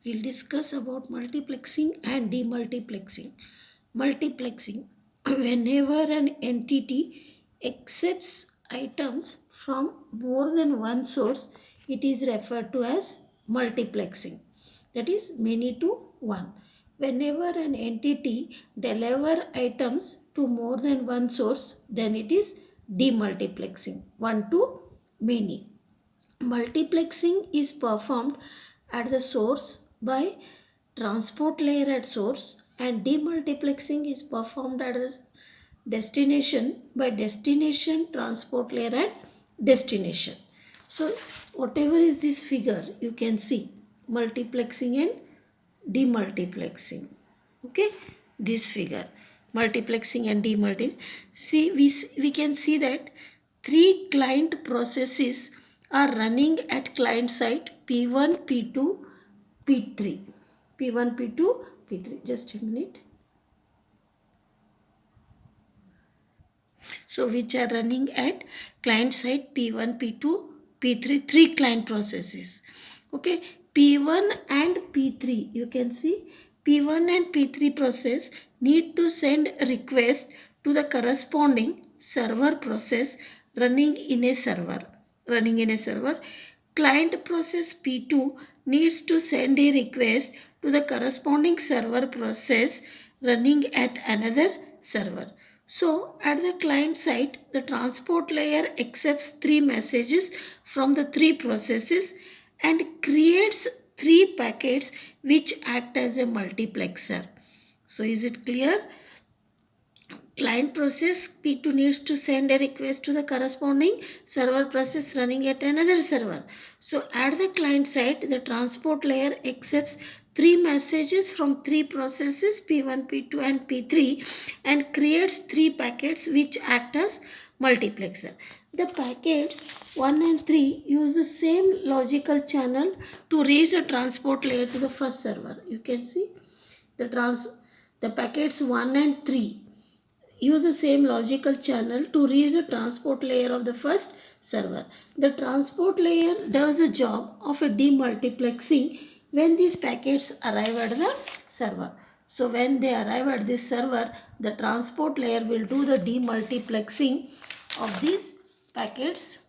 we'll discuss about multiplexing and demultiplexing. Multiplexing, whenever an entity accepts items from more than one source, it is referred to as multiplexing. That is many to one. Whenever an entity deliver items to more than one source, then it is demultiplexing, one to many. Multiplexing is performed at the source by transport layer at source, and demultiplexing is performed at the destination by destination transport layer at destination. So whatever is this figure, you can see multiplexing and demultiplexing. Okay, this figure, multiplexing and see, we can see that three client processes are running at client side P1, P2, P3. P1, P2, P3. Just a minute. So which are running at client side P1, P2, P3, three client processes. Okay, P1 and P3, you can see P1 and P3 process need to send a request to the corresponding server process running in a server. Client process P2 needs to send a request to the corresponding server process running at another server. So at the client side, the transport layer accepts three messages from the three processes and creates three packets which act as a multiplexer. So is it clear? Client process P2 needs to send a request to the corresponding server process running at another server. So at the client side, the transport layer accepts three messages from three processes P1, P2 and P3 and creates three packets which act as multiplexer. The packets 1 and 3 use the same logical channel to reach the transport layer to the first server. You can see the packets 1 and 3 use the same logical channel to reach the transport layer of the first server. The transport layer does the job of a demultiplexing when these packets arrive at the server. So when they arrive at this server, the transport layer will do the demultiplexing of these packets,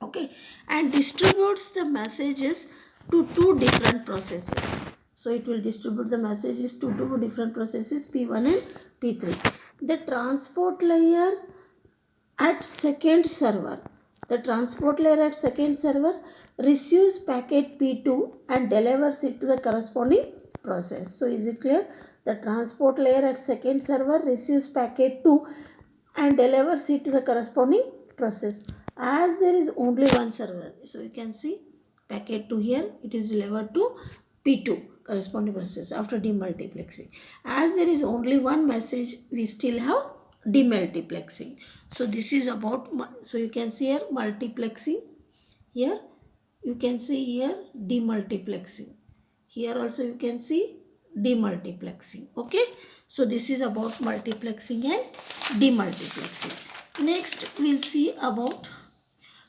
okay, and distributes the messages to two different processes. So it will distribute the messages to two different processes P1 and P3. The transport layer at second server. The transport layer at second server receives packet P2 and delivers it to the corresponding process. So is it clear? The transport layer at second server receives packet 2 and delivers it to the corresponding process. As there is only one server, so you can see packet 2 here, it is delivered to P2 corresponding process after demultiplexing. As there is only one message, we still have demultiplexing. So this is about, so you can see here multiplexing, here you can see here demultiplexing, here also you can see demultiplexing. Okay, so this is about multiplexing and demultiplexing. Next we'll see about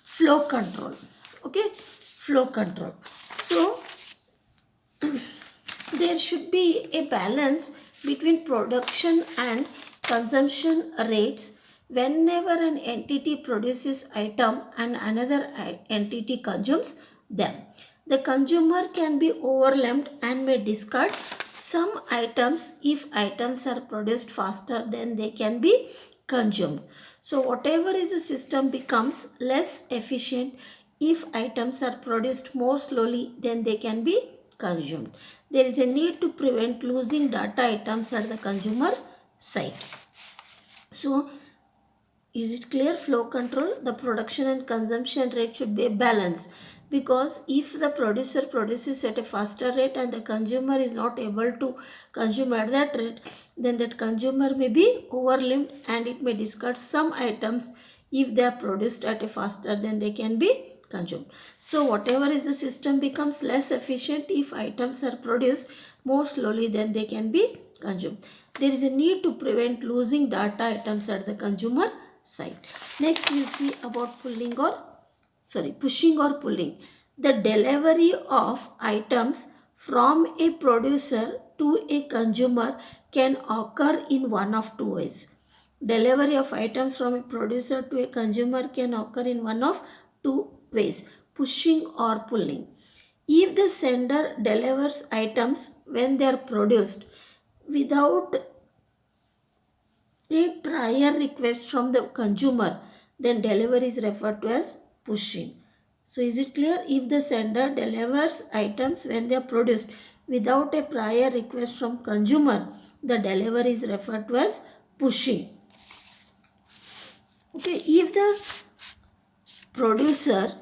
flow control. Okay, flow control. So there should be a balance between production and consumption rates whenever an entity produces item and another entity consumes them. The consumer can be overwhelmed and may discard some items if items are produced faster than they can be consumed. So whatever is the system becomes less efficient if items are produced more slowly than they can be consumed. There is a need to prevent losing data items at the consumer side. So is it clear? Flow control, the production and consumption rate should be a balance, because if the producer produces at a faster rate and the consumer is not able to consume at that rate, then that consumer may be overwhelmed and it may discard some items if they are produced at a faster than they can be consumed. So whatever is the system becomes less efficient if items are produced more slowly than they can be consumed. There is a need to prevent losing data items at the consumer side. Next we'll see about pushing or pulling. The delivery of items from a producer to a consumer can occur in one of two ways. Delivery of items from a producer to a consumer can occur in one of two ways, pushing or pulling. If the sender delivers items when they are produced without a prior request from the consumer, then delivery is referred to as pushing. So is it clear? If the sender delivers items when they are produced without a prior request from consumer, the delivery is referred to as pushing. Okay, if the producer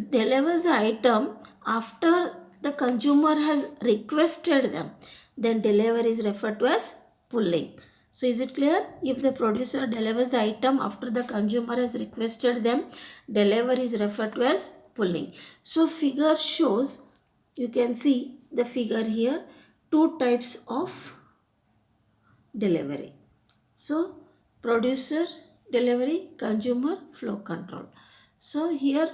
delivers the item after the consumer has requested them, then delivery is referred to as pulling. So is it clear? If the producer delivers the item after the consumer has requested them, delivery is referred to as pulling. So figure shows, you can see the figure here, two types of delivery. So producer delivery, consumer flow control. So here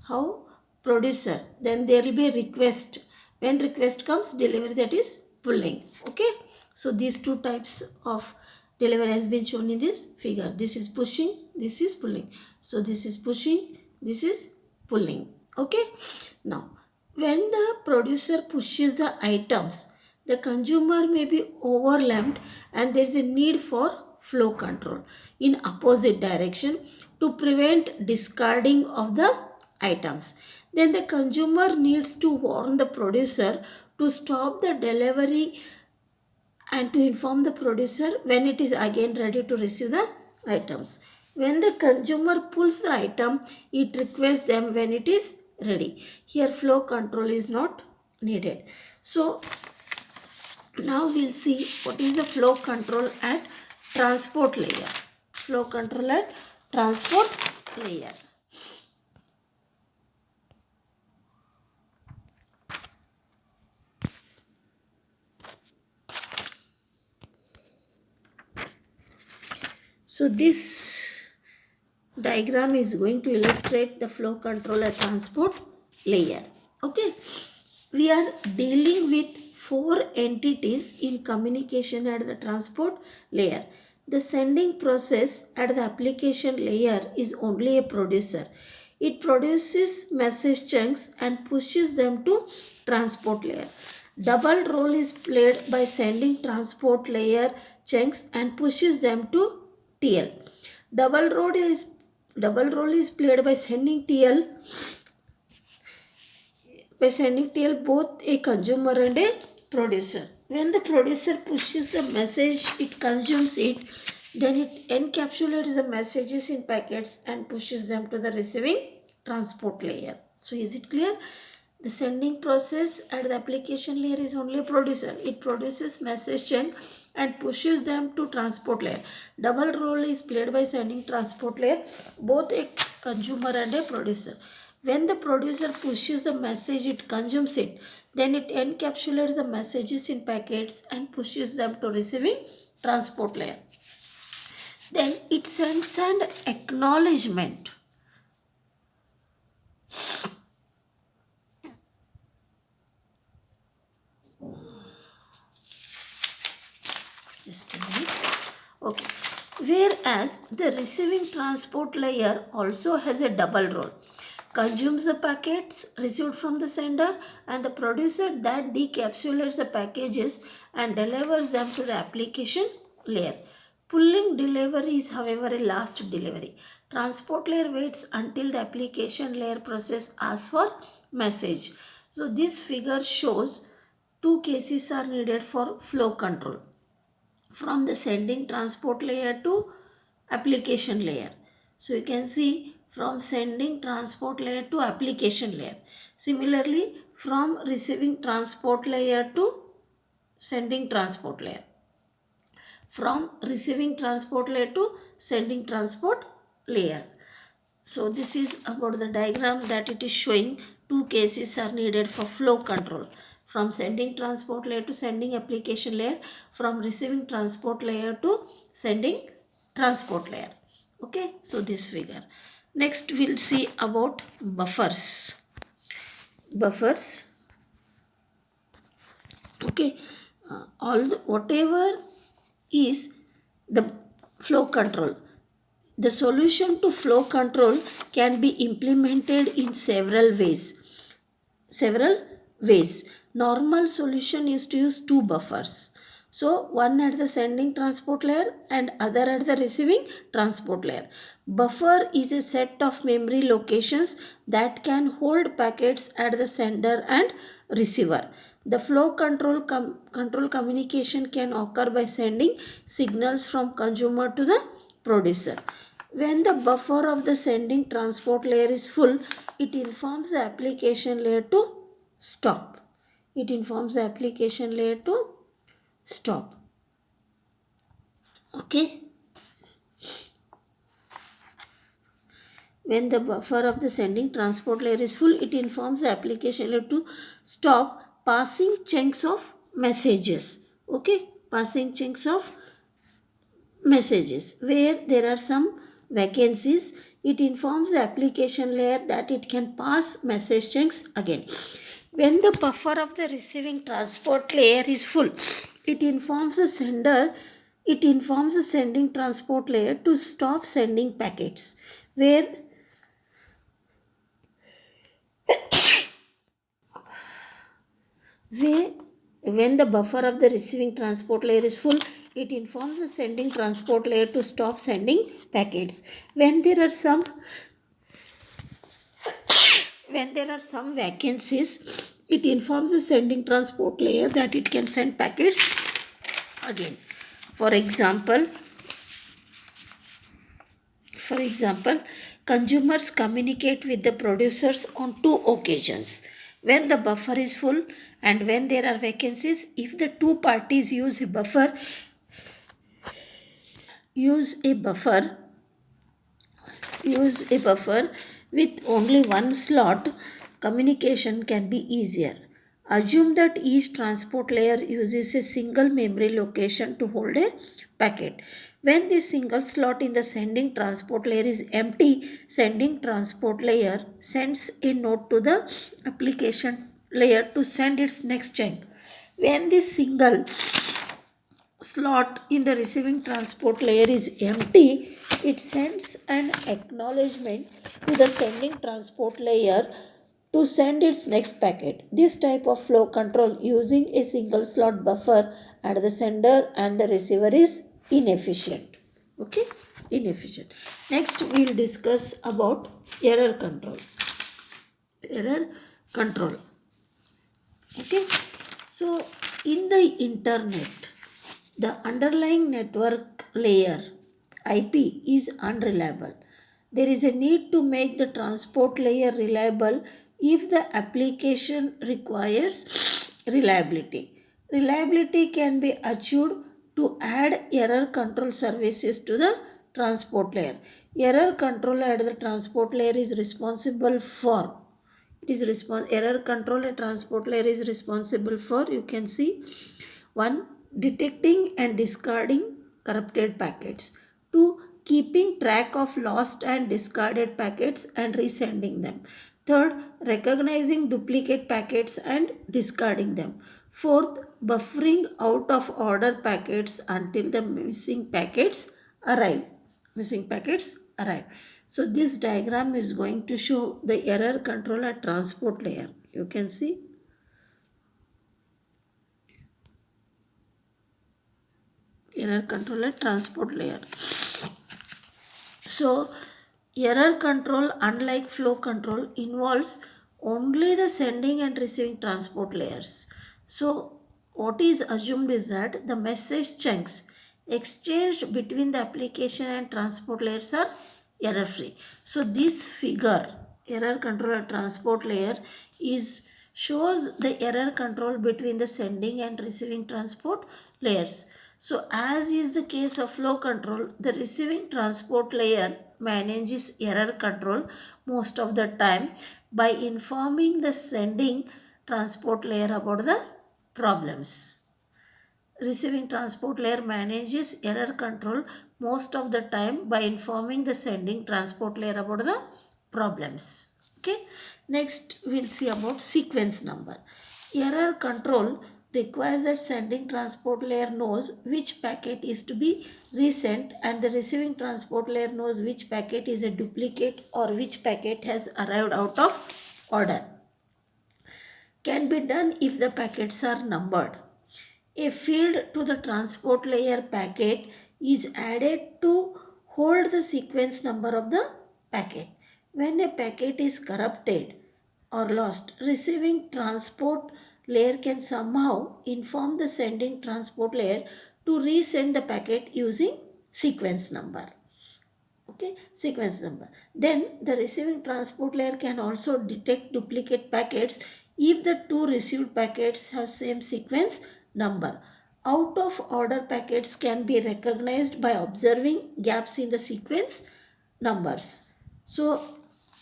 how producer, then there will be a request. When request comes, delivery, that is pulling. Okay. So these two types of delivery has been shown in this figure. This is pushing, this is pulling. So this is pushing, this is pulling. Okay. Now when the producer pushes the items, the consumer may be overwhelmed and there is a need for flow control in opposite direction to prevent discarding of the items. Then the consumer needs to warn the producer to stop the delivery and to inform the producer when it is again ready to receive the items. When the consumer pulls the item, it requests them when it is ready. Here flow control is not needed. So now we'll see what is the flow control at transport layer. Flow control at transport layer. So this diagram is going to illustrate the flow control at transport layer. Okay. We are dealing with four entities in communication at the transport layer. The sending process at the application layer is only a producer. It produces message chunks and pushes them to transport layer. Double role is played by sending transport layer chunks and pushes them to TL. Double role is played by sending TL both a consumer and a producer. When the producer pushes the message, it consumes it, then it encapsulates the messages in packets and pushes them to the receiving transport layer. So is it clear? The sending process at the application layer is only a producer. It produces message chunk and pushes them to transport layer. Double role is played by sending transport layer, both a consumer and a producer. When the producer pushes a message, it consumes it. Then it encapsulates the messages in packets and pushes them to receiving transport layer. Then it sends an acknowledgement. Just a minute. Okay. Whereas the receiving transport layer also has a double role. Consumes the packets received from the sender and the producer that decapsulates the packages and delivers them to the application layer. Pulling delivery is however a last delivery. Transport layer waits until the application layer process asks for message. So this figure shows two cases are needed for flow control from the sending transport layer to application layer. So you can see from sending transport layer to application layer. Similarly, from receiving transport layer to sending transport layer. From receiving transport layer to sending transport layer. So this is about the diagram that it is showing two cases are needed for flow control. From sending transport layer to sending application layer, from receiving transport layer to sending transport layer. Okay, so this figure. Next we'll see about buffers. buffers. Okay, whatever is the flow control. The solution to flow control can be implemented in several ways. Several ways. Normal solution is to use two buffers. So one at the sending transport layer and other at the receiving transport layer. Buffer is a set of memory locations that can hold packets at the sender and receiver. The flow control communication can occur by sending signals from consumer to the producer. When the buffer of the sending transport layer is full, it informs the application layer to stop. It informs the application layer to stop. Okay. When the buffer of the sending transport layer is full, it informs the application layer to stop passing chunks of messages. Okay. Passing chunks of messages. Where there are some vacancies, it informs the application layer that it can pass message chunks again. When the buffer of the receiving transport layer is full, it informs the sending transport layer to stop sending packets. When the buffer of the receiving transport layer is full, it informs the sending transport layer to stop sending packets. When there are some vacancies, it informs the sending transport layer that it can send packets again. For example, consumers communicate with the producers on two occasions: when the buffer is full and when there are vacancies. If the two parties use a buffer with only one slot, communication can be easier. Assume that each transport layer uses a single memory location to hold a packet. When the single slot in the sending transport layer is empty, sending transport layer sends a note to the application layer to send its next chunk. When the single slot in the receiving transport layer is empty, it sends an acknowledgement to the sending transport layer to send its next packet. This type of flow control using a single slot buffer at the sender and the receiver is inefficient. Okay, inefficient. Next, we will discuss about error control. Error control. Okay, so in the internet, the underlying network layer IP is unreliable. There is a need to make the transport layer reliable if the application requires reliability. Reliability can be achieved to add error control services to the transport layer. Error control at the transport layer is responsible for error control at transport layer is responsible for, you can see, 1. Detecting and discarding corrupted packets. 2. Keeping track of lost and discarded packets and resending them. 3rd, recognizing duplicate packets and discarding them. 4th, buffering out of order packets until the missing packets arrive. So this diagram is going to show the error control at transport layer. You can see. Error control at transport layer. So error control, unlike flow control, involves only the sending and receiving transport layers. So what is assumed is that the message chunks exchanged between the application and transport layers are error free. So this figure, error control at transport layer, shows the error control between the sending and receiving transport layers. So as is the case of flow control, the receiving transport layer manages error control most of the time by informing the sending transport layer about the problems. Receiving transport layer manages error control most of the time by informing the sending transport layer about the problems. Okay. Next, we'll see about sequence number. Error control requires that sending transport layer knows which packet is to be resent and the receiving transport layer knows which packet is a duplicate or which packet has arrived out of order. Can be done if the packets are numbered. A field to the transport layer packet is added to hold the sequence number of the packet. When a packet is corrupted or lost, receiving transport layer can somehow inform the sending transport layer to resend the packet using sequence number. Okay, sequence number. Then the receiving transport layer can also detect duplicate packets if the two received packets have same sequence number. Out of order packets can be recognized by observing gaps in the sequence numbers. So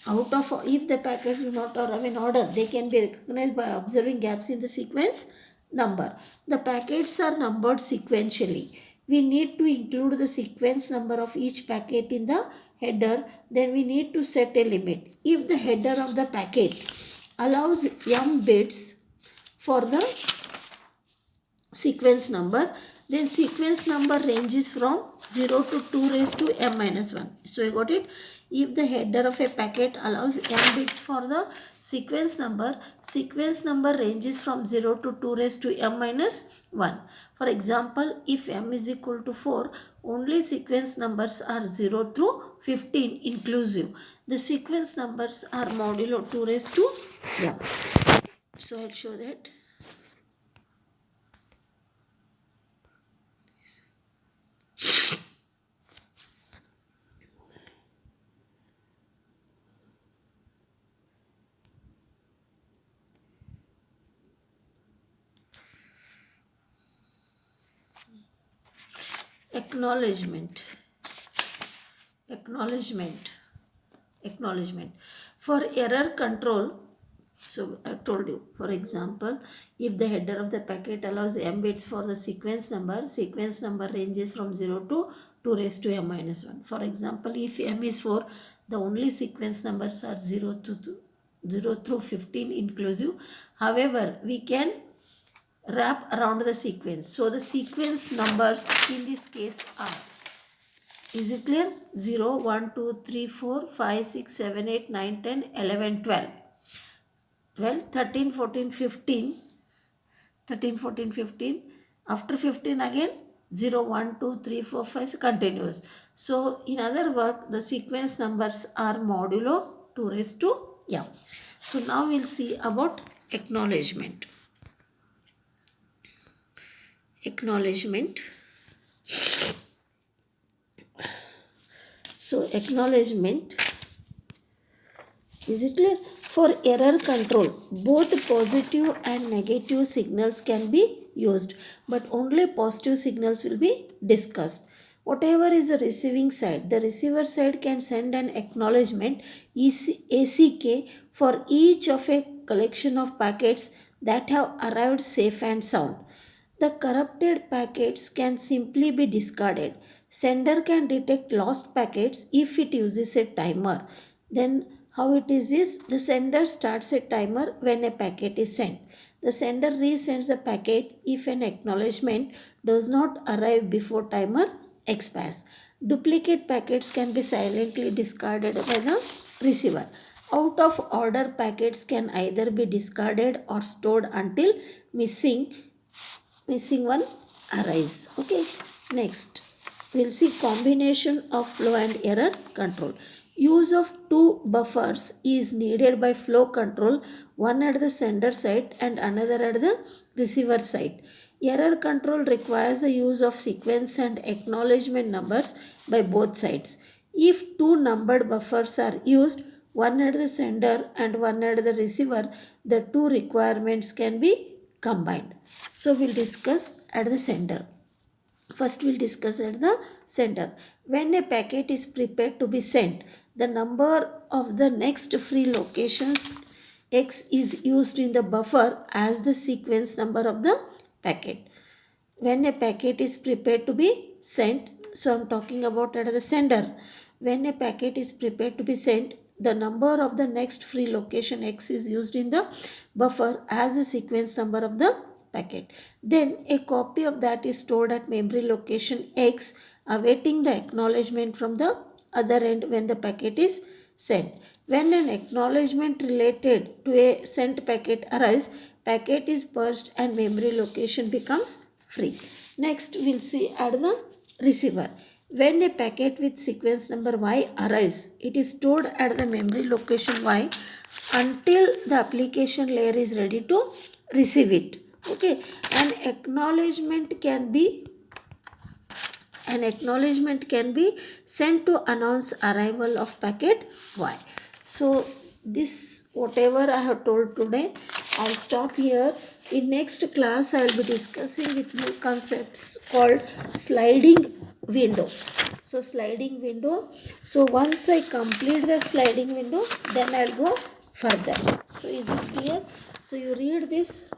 out of if the packets do not have in order, they can be recognized by observing gaps in the sequence number. The packets are numbered sequentially. We need to include the sequence number of each packet in the header. Then we need to set a limit. If the header of the packet allows m bits for the sequence number, then sequence number ranges from 0 to 2 raised to m minus 1. So you got it. If the header of a packet allows m bits for the sequence number ranges from 0 to 2 raised to m minus 1. For example, if m is equal to 4, only sequence numbers are 0 through 15 inclusive. The sequence numbers are modulo 2 raised to m. So I'll show that. Acknowledgement. For error control, so I told you, for example, if the header of the packet allows m bits for the sequence number ranges from 0 to 2 raised to m minus 1. For example, if m is 4, the only sequence numbers are 0 through 15 inclusive. However, we can wrap around the sequence. So the sequence numbers in this case are, is it clear? 0, 1, 2, 3, 4, 5, 6, 7, 8, 9, 10, 11, 12. 13, 14, 15. 13, 14, 15. After 15 again 0, 1, 2, 3, 4, 5 continuous. So in other words, the sequence numbers are modulo 2 raised to m. So now we'll see about acknowledgement. So acknowledgement, is it clear? For error control, both positive and negative signals can be used, but only positive signals will be discussed. Whatever is the receiving side, the receiver side can send an acknowledgement ACK for each of a collection of packets that have arrived safe and sound. The corrupted packets can simply be discarded. Sender can detect lost packets if it uses a timer. Then how it is the sender starts a timer when a packet is sent. The sender resends the packet if an acknowledgement does not arrive before timer expires. Duplicate packets can be silently discarded by the receiver. Out of order packets can either be discarded or stored until missing one arise. Okay, next we'll see combination of flow and error control. Use of two buffers is needed by flow control, one at the sender side and another at the receiver side. Error control requires the use of sequence and acknowledgement numbers by both sides. If two numbered buffers are used, one at the sender and one at the receiver, the two requirements can be combined. So we'll discuss at the sender. First we'll discuss at the sender. When a packet is prepared to be sent, the number of the next free locations X is used in the buffer as the sequence number of the packet. When a packet is prepared to be sent, so I'm talking about at the sender. When a packet is prepared to be sent, the number of the next free location X is used in the buffer as a sequence number of the packet. Then a copy of that is stored at memory location X, awaiting the acknowledgement from the other end when the packet is sent. When an acknowledgement related to a sent packet arrives, packet is purged and memory location becomes free. Next we'll see at the receiver. When a packet with sequence number Y arrives, it is stored at the memory location Y until the application layer is ready to receive it. Okay, an acknowledgement can be sent to announce arrival of packet Y. So this whatever I have told today, I'll stop here. In next class I will be discussing with new concepts called sliding window. So sliding window. So once I complete the sliding window, then I'll go further. So is it clear? So you read this